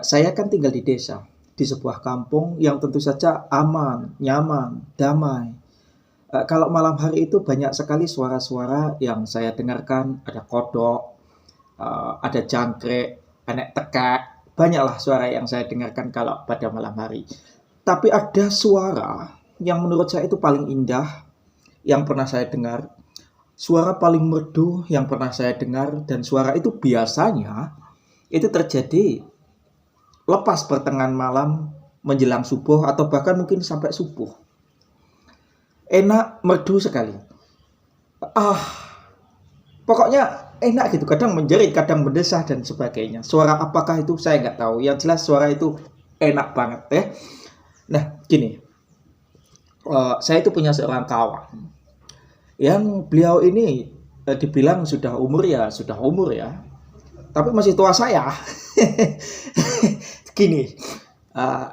Saya kan tinggal di desa, di sebuah kampung yang tentu saja aman, nyaman, damai. Kalau malam hari itu banyak sekali suara-suara yang saya dengarkan, ada kodok, ada jangkrik, anek tekak, banyaklah suara yang saya dengarkan kalau pada malam hari. Tapi ada suara yang menurut saya itu paling indah yang pernah saya dengar, suara paling merdu yang pernah saya dengar, dan suara itu biasanya itu terjadi lepas pertengahan malam menjelang subuh atau bahkan mungkin sampai subuh. Enak, merdu sekali. Ah, pokoknya enak gitu. Kadang menjerit, kadang mendesah dan sebagainya. Suara apakah itu saya nggak tahu. Yang jelas suara itu enak banget ya. Nah, gini. Saya itu punya seorang kawan yang beliau ini dibilang sudah umur ya, tapi masih tua saya. Gini,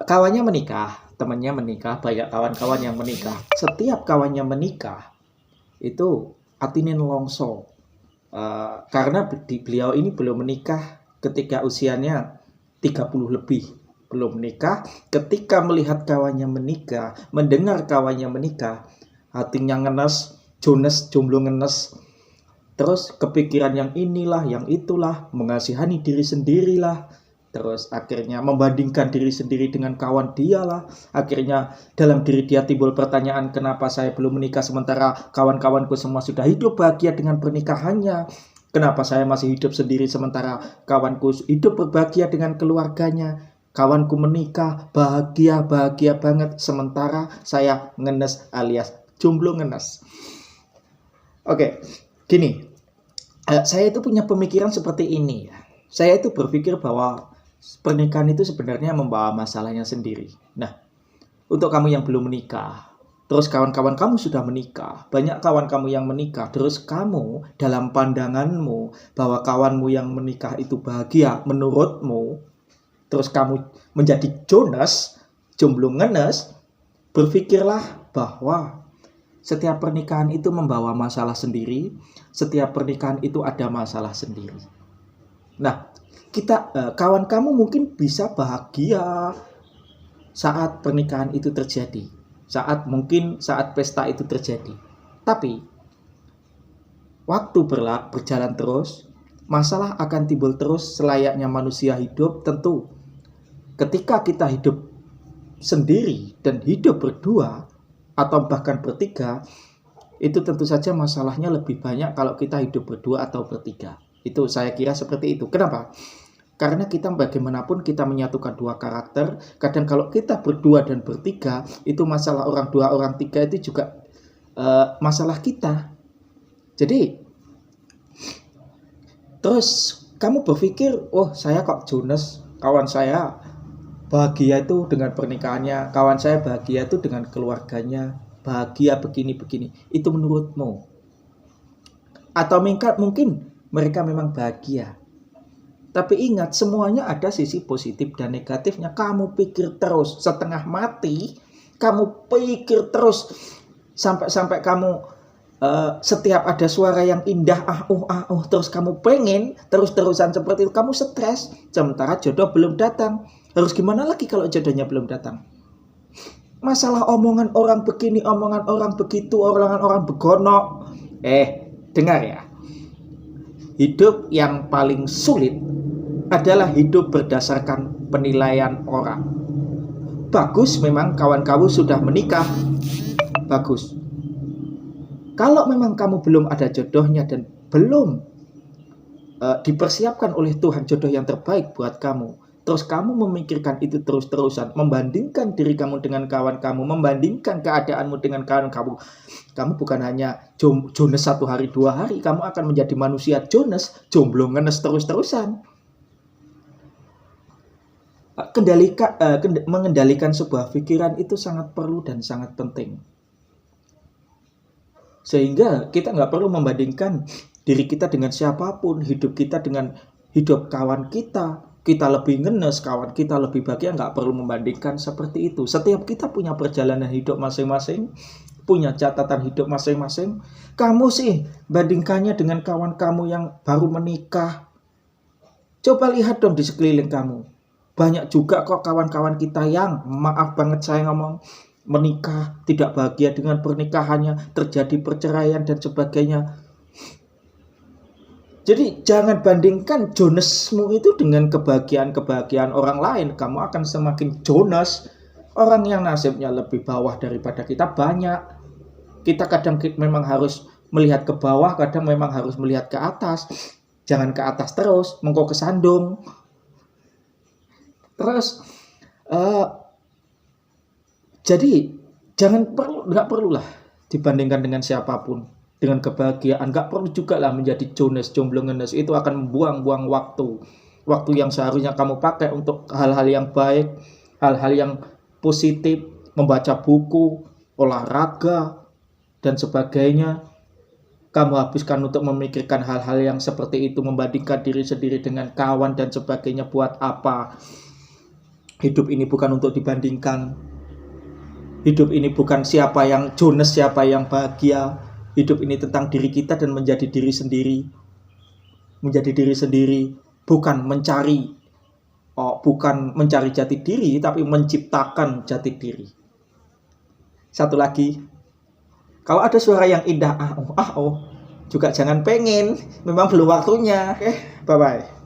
kawannya menikah, temannya menikah, banyak kawan-kawan yang menikah. Setiap kawannya menikah itu atinen longso. Karena beliau ini belum menikah ketika usianya 30 lebih. Belum menikah, ketika melihat kawannya menikah, mendengar kawannya menikah, hatinya ngenes, jones, jomblo ngenes. Terus kepikiran yang inilah, yang itulah, mengasihani diri sendirilah. Terus akhirnya membandingkan diri sendiri dengan kawan dia lah. Akhirnya dalam diri dia timbul pertanyaan, kenapa saya belum menikah sementara kawan-kawanku semua sudah hidup bahagia dengan pernikahannya. Kenapa saya masih hidup sendiri sementara kawanku hidup berbahagia dengan keluarganya. Kawanku menikah bahagia banget sementara saya ngenes alias jomblo ngenes. Oke, gini. Saya itu punya pemikiran seperti ini ya. Saya itu berpikir bahwa pernikahan itu sebenarnya membawa masalahnya sendiri. Nah, untuk kamu yang belum menikah, terus kawan-kawan kamu sudah menikah, banyak kawan kamu yang menikah, terus kamu dalam pandanganmu bahwa kawanmu yang menikah itu bahagia menurutmu, terus kamu menjadi Jonas, jomblo ngenes, berpikirlah bahwa setiap pernikahan itu membawa masalah sendiri, setiap pernikahan itu ada masalah sendiri. Nah, kawan kamu mungkin bisa bahagia saat pernikahan itu terjadi, saat pesta itu terjadi. Tapi waktu berjalan terus, masalah akan timbul terus selayaknya manusia hidup. Tentu ketika kita hidup sendiri dan hidup berdua atau bahkan bertiga, itu tentu saja masalahnya lebih banyak kalau kita hidup berdua atau bertiga. Itu saya kira seperti itu. Kenapa? Karena kita bagaimanapun kita menyatukan dua karakter. Kadang kalau kita berdua dan bertiga, itu masalah orang dua, orang tiga itu juga masalah kita. Jadi, terus kamu berpikir, oh saya kok Jonas, kawan saya bahagia itu dengan pernikahannya, kawan saya bahagia itu dengan keluarganya, bahagia begini-begini. Itu menurutmu? Atau mungkin mereka memang bahagia. Tapi ingat, semuanya ada sisi positif dan negatifnya. Kamu pikir terus setengah mati, kamu pikir terus sampai kamu setiap ada suara yang indah, terus kamu pengen terus-terusan seperti itu, kamu stres. Sementara jodoh belum datang. Harus gimana lagi kalau jodohnya belum datang? Masalah omongan orang begini, omongan orang begitu, omongan orang begonok. Dengar ya. Hidup yang paling sulit adalah hidup berdasarkan penilaian orang. Bagus memang kawan kamu sudah menikah. Bagus. Kalau memang kamu belum ada jodohnya dan belum dipersiapkan oleh Tuhan jodoh yang terbaik buat kamu, terus kamu memikirkan itu terus-terusan, membandingkan diri kamu dengan kawan kamu, membandingkan keadaanmu dengan kawan kamu, kamu bukan hanya Jonas 1 hari 2 hari, kamu akan menjadi manusia Jonas, jomblo ngenes terus-terusan. Mengendalikan sebuah pikiran itu sangat perlu dan sangat penting. Sehingga kita nggak perlu membandingkan diri kita dengan siapapun, hidup kita dengan hidup kawan kita. Kita lebih ngenes, kawan kita lebih bahagia, nggak perlu membandingkan seperti itu. Setiap kita punya perjalanan hidup masing-masing, punya catatan hidup masing-masing. Kamu sih bandingkannya dengan kawan kamu yang baru menikah. Coba lihat dong di sekeliling kamu. Banyak juga kok kawan-kawan kita yang, maaf banget saya ngomong, menikah, tidak bahagia dengan pernikahannya, terjadi perceraian dan sebagainya. Jadi jangan bandingkan Jonasmu itu dengan kebahagiaan-kebahagiaan orang lain. Kamu akan semakin Jonas. Orang yang nasibnya lebih bawah daripada kita banyak. Kita kadang memang harus melihat ke bawah, kadang memang harus melihat ke atas. Jangan ke atas terus, mengko kesandung. Terus jadi nggak perlulah dibandingkan dengan siapapun, dengan kebahagiaan. Nggak perlu juga lah menjadi Jonas, jomblo ngenes. Itu akan membuang-buang waktu yang seharusnya kamu pakai untuk hal-hal yang baik, hal-hal yang positif, membaca buku, olahraga dan sebagainya. Kamu habiskan untuk memikirkan hal-hal yang seperti itu, membandingkan diri sendiri dengan kawan dan sebagainya. Buat apa? Hidup ini bukan untuk dibandingkan. Hidup ini bukan siapa yang Jonas, siapa yang bahagia. Hidup ini tentang diri kita dan menjadi diri sendiri. Menjadi diri sendiri, bukan mencari jati diri, tapi menciptakan jati diri. Satu lagi, kalau ada suara yang indah, juga jangan pengen. Memang belum waktunya. Oke, bye-bye.